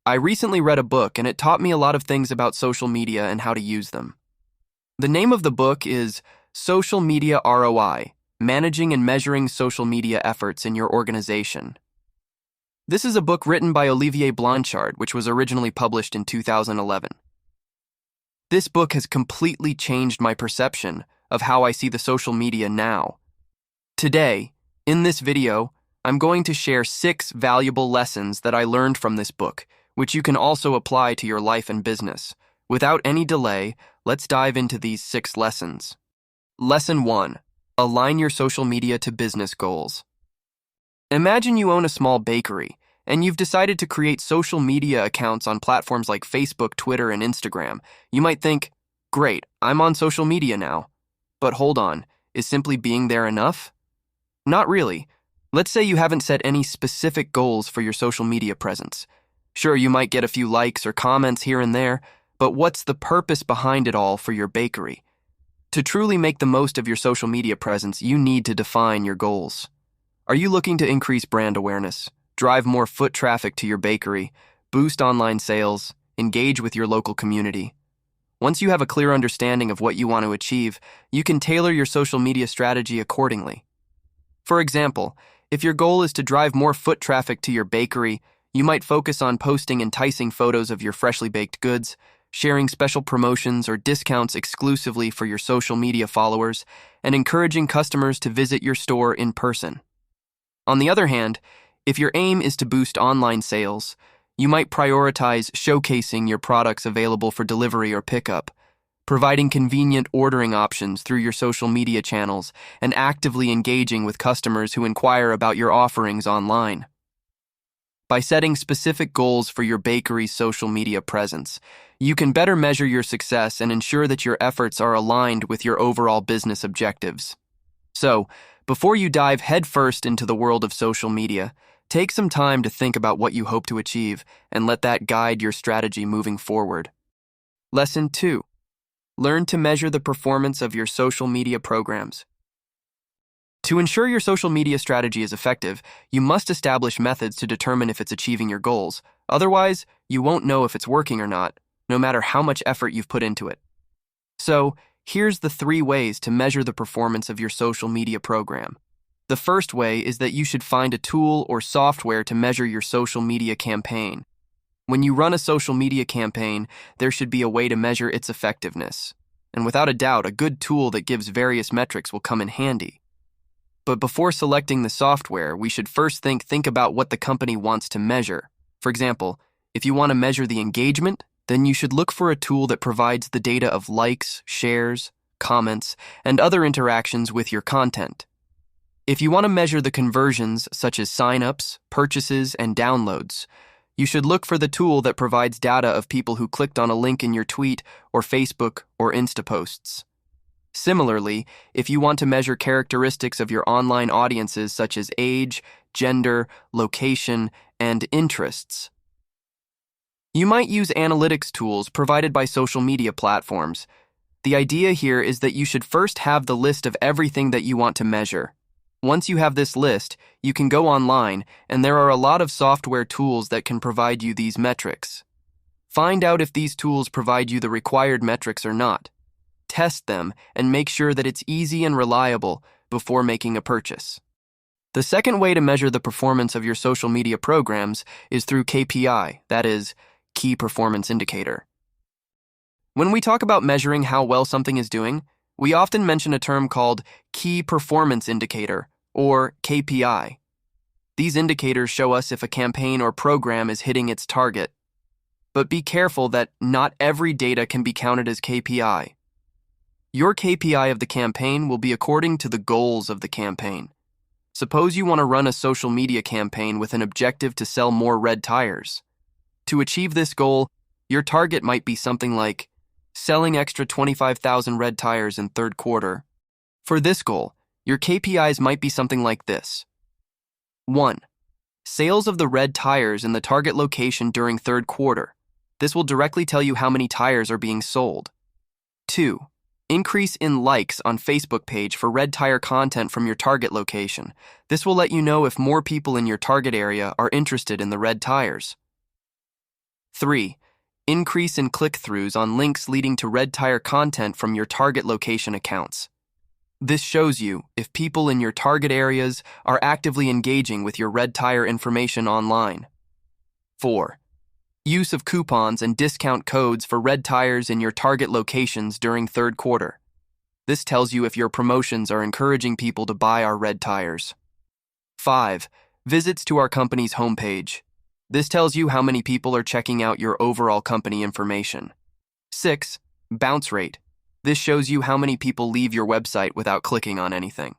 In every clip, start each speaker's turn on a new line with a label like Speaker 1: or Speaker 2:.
Speaker 1: I recently read a book and it taught me a lot of things about social media and how to use them. The name of the book is Social Media ROI, Managing and Measuring Social Media Efforts in Your Organization. This is a book written by Olivier Blanchard, which was originally published in 2011. This book has completely changed my perception of how I see the social media now. Today, in this video, I'm going to share 6 valuable lessons that I learned from this book, which you can also apply to your life and business. Without any delay, let's dive into these 6 lessons. Lesson 1. Align your social media to business goals. Imagine you own a small bakery, and you've decided to create social media accounts on platforms like Facebook, Twitter, and Instagram. You might think, great, I'm on social media now. But hold on, is simply being there enough? Not really. Let's say you haven't set any specific goals for your social media presence. Sure, you might get a few likes or comments here and there, but what's the purpose behind it all for your bakery? To truly make the most of your social media presence, you need to define your goals. Are you looking to increase brand awareness, drive more foot traffic to your bakery, boost online sales, engage with your local community? Once you have a clear understanding of what you want to achieve, you can tailor your social media strategy accordingly. For example, if your goal is to drive more foot traffic to your bakery, you might focus on posting enticing photos of your freshly baked goods, sharing special promotions or discounts exclusively for your social media followers, and encouraging customers to visit your store in person. On the other hand, if your aim is to boost online sales, you might prioritize showcasing your products available for delivery or pickup, providing convenient ordering options through your social media channels, and actively engaging with customers who inquire about your offerings online. By setting specific goals for your bakery's social media presence, you can better measure your success and ensure that your efforts are aligned with your overall business objectives. So, before you dive headfirst into the world of social media, take some time to think about what you hope to achieve and let that guide your strategy moving forward. Lesson 2. Learn to measure the performance of your social media programs. To ensure your social media strategy is effective, you must establish methods to determine if it's achieving your goals. Otherwise, you won't know if it's working or not, no matter how much effort you've put into it. So, here's the 3 ways to measure the performance of your social media program. The first way is that you should find a tool or software to measure your social media campaign. When you run a social media campaign, there should be a way to measure its effectiveness. And without a doubt, a good tool that gives various metrics will come in handy. But before selecting the software, we should first think about what the company wants to measure. For example, if you want to measure the engagement, then you should look for a tool that provides the data of likes, shares, comments, and other interactions with your content. If you want to measure the conversions, such as signups, purchases, and downloads, you should look for the tool that provides data of people who clicked on a link in your tweet or Facebook or Insta posts. Similarly, if you want to measure characteristics of your online audiences such as age, gender, location, and interests, you might use analytics tools provided by social media platforms. The idea here is that you should first have the list of everything that you want to measure. Once you have this list, you can go online, and there are a lot of software tools that can provide you these metrics. Find out if these tools provide you the required metrics or not. Test them and make sure that it's easy and reliable before making a purchase. The second way to measure the performance of your social media programs is through KPI, that is, Key Performance Indicator. When we talk about measuring how well something is doing, we often mention a term called Key Performance Indicator, or KPI. These indicators show us if a campaign or program is hitting its target. But be careful that not every data can be counted as KPI. Your KPI of the campaign will be according to the goals of the campaign. Suppose you want to run a social media campaign with an objective to sell more red tires. To achieve this goal, your target might be something like selling extra 25,000 red tires in third quarter. For this goal, your KPIs might be something like this. 1. Sales of the red tires in the target location during third quarter. This will directly tell you how many tires are being sold. 2. Increase in likes on Facebook page for red tire content from your target location. This will let you know if more people in your target area are interested in the red tires. 3. Increase in click-throughs on links leading to red tire content from your target location accounts. This shows you if people in your target areas are actively engaging with your red tire information online. 4. Use of coupons and discount codes for red tires in your target locations during third quarter. This tells you if your promotions are encouraging people to buy our red tires. 5. Visits to our company's homepage. This tells you how many people are checking out your overall company information. 6. Bounce rate. This shows you how many people leave your website without clicking on anything.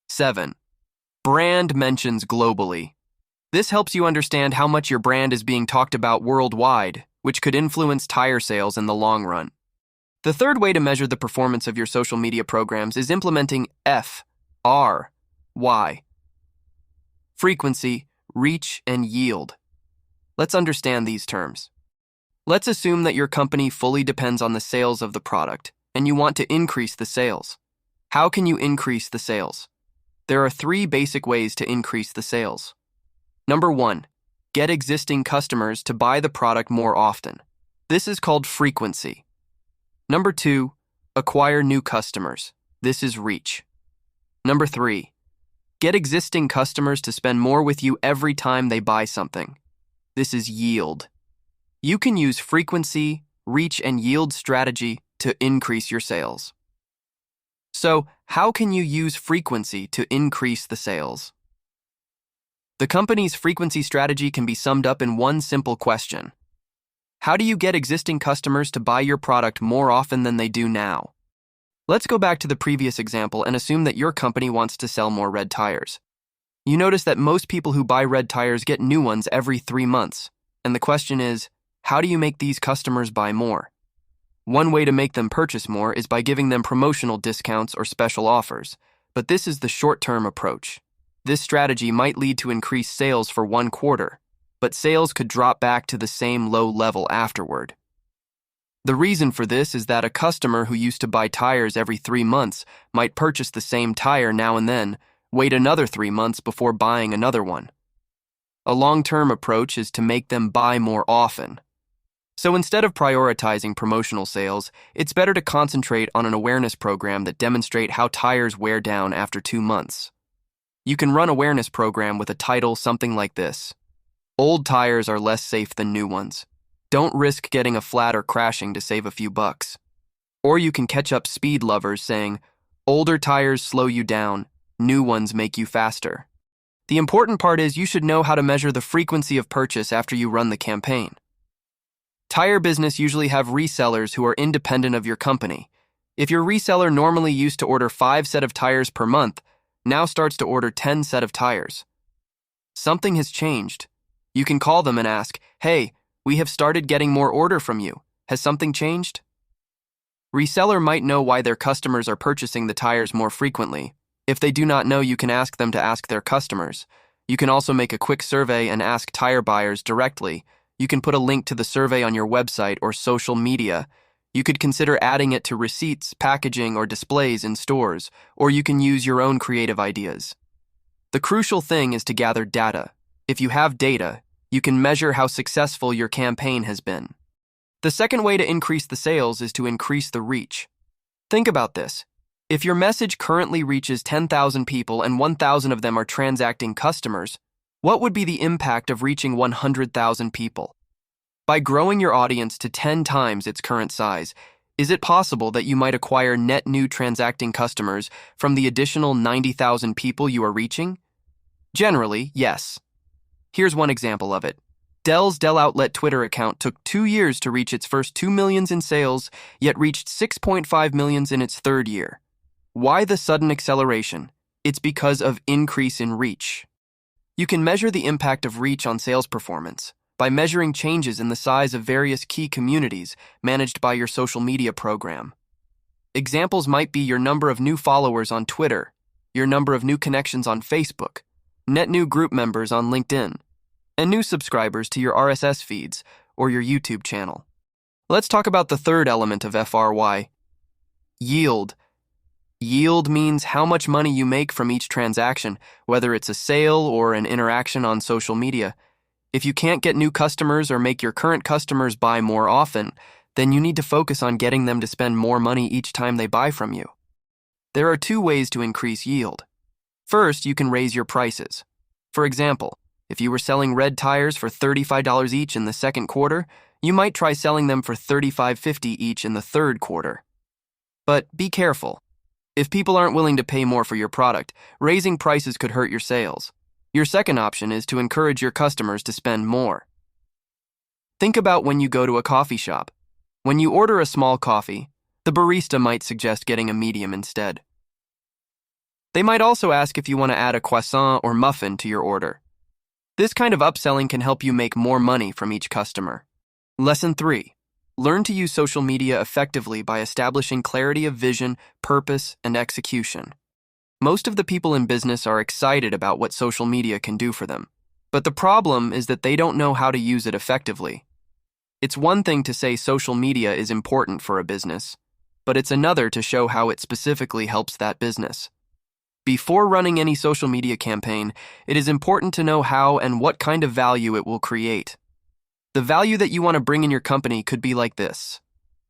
Speaker 1: 7. Brand mentions globally. This helps you understand how much your brand is being talked about worldwide, which could influence tire sales in the long run. The third way to measure the performance of your social media programs is implementing FRY. Frequency, reach, and yield. Let's understand these terms. Let's assume that your company fully depends on the sales of the product, and you want to increase the sales. How can you increase the sales? There are 3 basic ways to increase the sales. Number 1, get existing customers to buy the product more often. This is called frequency. Number 2, acquire new customers. This is reach. Number 3, get existing customers to spend more with you every time they buy something. This is yield. You can use frequency, reach, and yield strategy to increase your sales. So, how can you use frequency to increase the sales? The company's frequency strategy can be summed up in one simple question. How do you get existing customers to buy your product more often than they do now? Let's go back to the previous example and assume that your company wants to sell more red tires. You notice that most people who buy red tires get new ones every 3 months, and the question is, how do you make these customers buy more? One way to make them purchase more is by giving them promotional discounts or special offers, but this is the short-term approach. This strategy might lead to increased sales for 1 quarter, but sales could drop back to the same low level afterward. The reason for this is that a customer who used to buy tires every 3 months might purchase the same tire now and then, wait another 3 months before buying another one. A long-term approach is to make them buy more often. So instead of prioritizing promotional sales, it's better to concentrate on an awareness program that demonstrates how tires wear down after 2 months. You can run awareness program with a title something like this: Old tires are less safe than new ones. Don't risk getting a flat or crashing to save a few bucks. Or you can catch up speed lovers saying, older tires slow you down, new ones make you faster. The important part is you should know how to measure the frequency of purchase after you run the campaign. Tire business usually have resellers who are independent of your company. If your reseller normally used to order 5 sets of tires per month, now starts to order 10 sets of tires. Something has changed. You can call them and ask, hey, we have started getting more order from you. Has something changed? Reseller might know why their customers are purchasing the tires more frequently. If they do not know, you can ask them to ask their customers. You can also make a quick survey and ask tire buyers directly. You can put a link to the survey on your website or social media. You could consider adding it to receipts, packaging, or displays in stores, or you can use your own creative ideas. The crucial thing is to gather data. If you have data, you can measure how successful your campaign has been. The second way to increase the sales is to increase the reach. Think about this. If your message currently reaches 10,000 people and 1,000 of them are transacting customers, what would be the impact of reaching 100,000 people? By growing your audience to 10 times its current size, is it possible that you might acquire net new transacting customers from the additional 90,000 people you are reaching? Generally, yes. Here's one example of it. Dell's Dell Outlet Twitter account took 2 years to reach its first 2 million in sales, yet reached 6.5 million in its 3rd year. Why the sudden acceleration? It's because of increase in reach. You can measure the impact of reach on sales performance by measuring changes in the size of various key communities managed by your social media program. Examples might be your number of new followers on Twitter, your number of new connections on Facebook, net new group members on LinkedIn, and new subscribers to your RSS feeds or your YouTube channel. Let's talk about the third element of FRY, yield. Yield means how much money you make from each transaction, whether it's a sale or an interaction on social media. If you can't get new customers or make your current customers buy more often, then you need to focus on getting them to spend more money each time they buy from you. There are two ways to increase yield. First, you can raise your prices. For example, if you were selling red tires for $35 each in the second quarter, you might try selling them for $35.50 each in the third quarter. But be careful. If people aren't willing to pay more for your product, raising prices could hurt your sales. Your second option is to encourage your customers to spend more. Think about when you go to a coffee shop. When you order a small coffee, the barista might suggest getting a medium instead. They might also ask if you want to add a croissant or muffin to your order. This kind of upselling can help you make more money from each customer. Lesson 3. Learn to use social media effectively by establishing clarity of vision, purpose, and execution. Most of the people in business are excited about what social media can do for them. But the problem is that they don't know how to use it effectively. It's one thing to say social media is important for a business, but it's another to show how it specifically helps that business. Before running any social media campaign, it is important to know how and what kind of value it will create. The value that you want to bring in your company could be like this.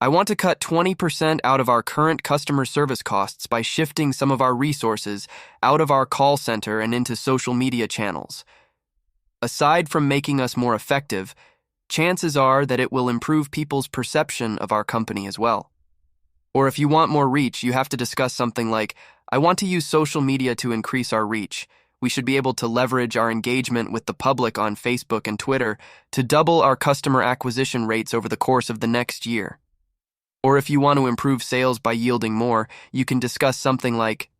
Speaker 1: I want to cut 20% out of our current customer service costs by shifting some of our resources out of our call center and into social media channels. Aside from making us more effective, chances are that it will improve people's perception of our company as well. Or if you want more reach, you have to discuss something like, I want to use social media to increase our reach. We should be able to leverage our engagement with the public on Facebook and Twitter to double our customer acquisition rates over the course of the next year. Or if you want to improve sales by yielding more, you can discuss something like,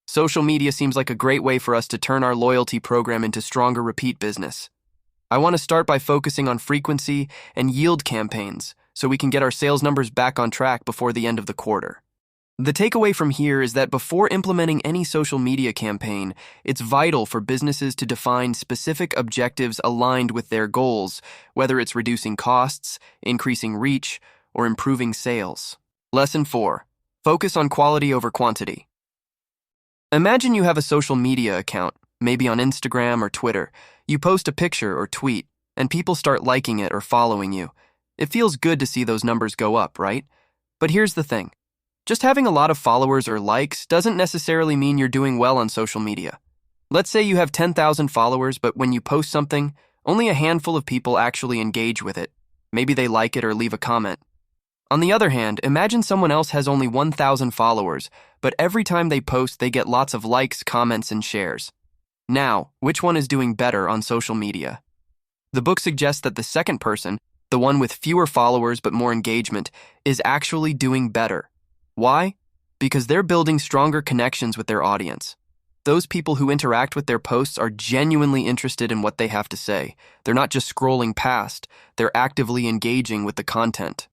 Speaker 1: social media seems like a great way for us to turn our loyalty program into stronger repeat business. I want to start by focusing on frequency and yield campaigns so we can get our sales numbers back on track before the end of the quarter. The takeaway from here is that before implementing any social media campaign, it's vital for businesses to define specific objectives aligned with their goals, whether it's reducing costs, increasing reach, or improving sales. Lesson 4. Focus on quality over quantity. Imagine you have a social media account, maybe on Instagram or Twitter. You post a picture or tweet, and people start liking it or following you. It feels good to see those numbers go up, right? But here's the thing. Just having a lot of followers or likes doesn't necessarily mean you're doing well on social media. Let's say you have 10,000 followers, but when you post something, only a handful of people actually engage with it. Maybe they like it or leave a comment. On the other hand, imagine someone else has only 1,000 followers, but every time they post, they get lots of likes, comments, and shares. Now, which one is doing better on social media? The book suggests that the second person, the one with fewer followers but more engagement, is actually doing better. Why? Because they're building stronger connections with their audience. Those people who interact with their posts are genuinely interested in what they have to say. They're not just scrolling past, they're actively engaging with the content.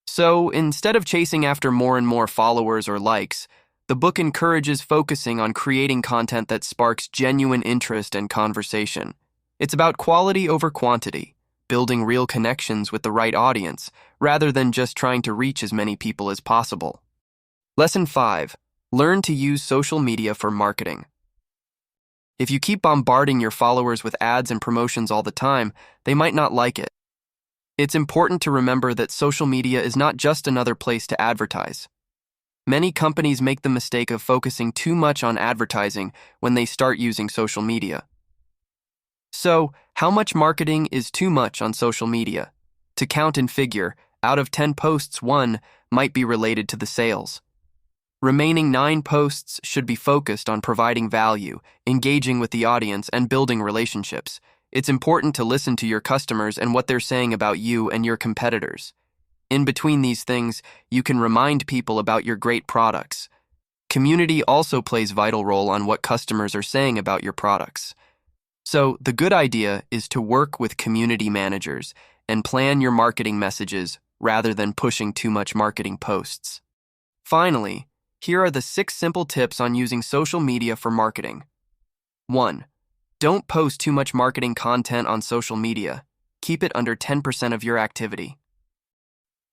Speaker 1: So, instead of chasing after more and more followers or likes, the book encourages focusing on creating content that sparks genuine interest and conversation. It's about quality over quantity, building real connections with the right audience, rather than just trying to reach as many people as possible. Lesson 5. Learn to use social media for marketing. If you keep bombarding your followers with ads and promotions all the time, they might not like it. It's important to remember that social media is not just another place to advertise. Many companies make the mistake of focusing too much on advertising when they start using social media. So, how much marketing is too much on social media? To count in figure, out of 10 posts, 1 might be related to the sales. Remaining 9 posts should be focused on providing value, engaging with the audience, and building relationships. It's important to listen to your customers and what they're saying about you and your competitors. In between these things, you can remind people about your great products. Community also plays a vital role on what customers are saying about your products. So, the good idea is to work with community managers and plan your marketing messages rather than pushing too much marketing posts. Finally, here are the 6 simple tips on using social media for marketing. 1. Don't post too much marketing content on social media. Keep it under 10% of your activity.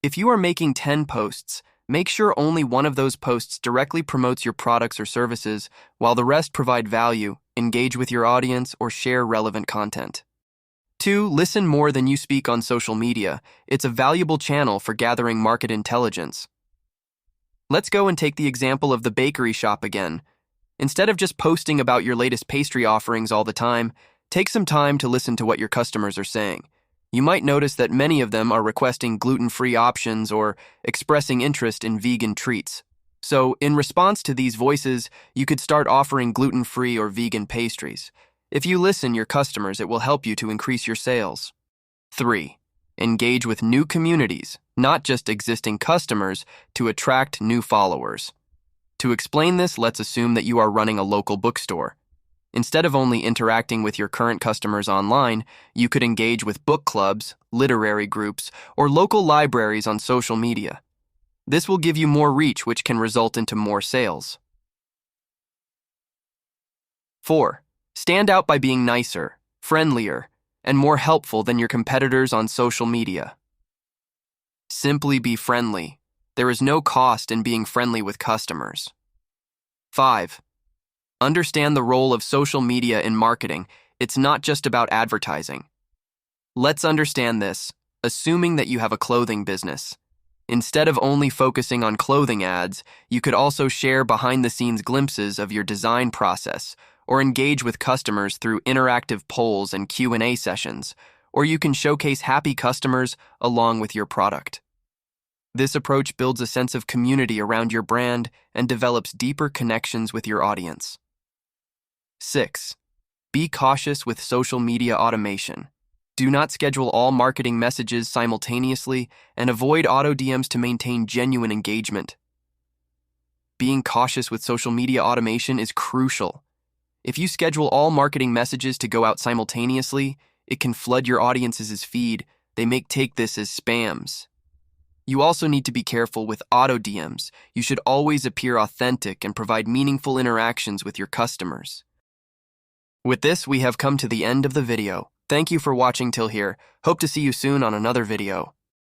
Speaker 1: If you are making 10 posts, make sure only one of those posts directly promotes your products or services, while the rest provide value, engage with your audience, or share relevant content. 2. Listen more than you speak on social media. It's a valuable channel for gathering market intelligence. Let's go and take the example of the bakery shop again. Instead of just posting about your latest pastry offerings all the time, take some time to listen to what your customers are saying. You might notice that many of them are requesting gluten-free options or expressing interest in vegan treats. So, in response to these voices, you could start offering gluten-free or vegan pastries. If you listen your customers, it will help you to increase your sales. 3. Engage with new communities, not just existing customers, to attract new followers. To explain this, let's assume that you are running a local bookstore. Instead of only interacting with your current customers online, you could engage with book clubs, literary groups, or local libraries on social media. This will give you more reach, which can result into more sales. 4. Stand out by being nicer, friendlier, and more helpful than your competitors on social media. Simply be friendly. There is no cost in being friendly with customers. 5. Understand the role of social media in marketing. It's not just about advertising. Let's understand this, assuming that you have a clothing business. Instead of only focusing on clothing ads, you could also share behind-the-scenes glimpses of your design process, or engage with customers through interactive polls and Q&A sessions, or you can showcase happy customers along with your product. This approach builds a sense of community around your brand and develops deeper connections with your audience. 6. Be cautious with social media automation. Do not schedule all marketing messages simultaneously and avoid auto DMs to maintain genuine engagement. Being cautious with social media automation is crucial. If you schedule all marketing messages to go out simultaneously, it can flood your audience's feed. They may take this as spams. You also need to be careful with auto DMs. You should always appear authentic and provide meaningful interactions with your customers. With this, we have come to the end of the video. Thank you for watching till here. Hope to see you soon on another video.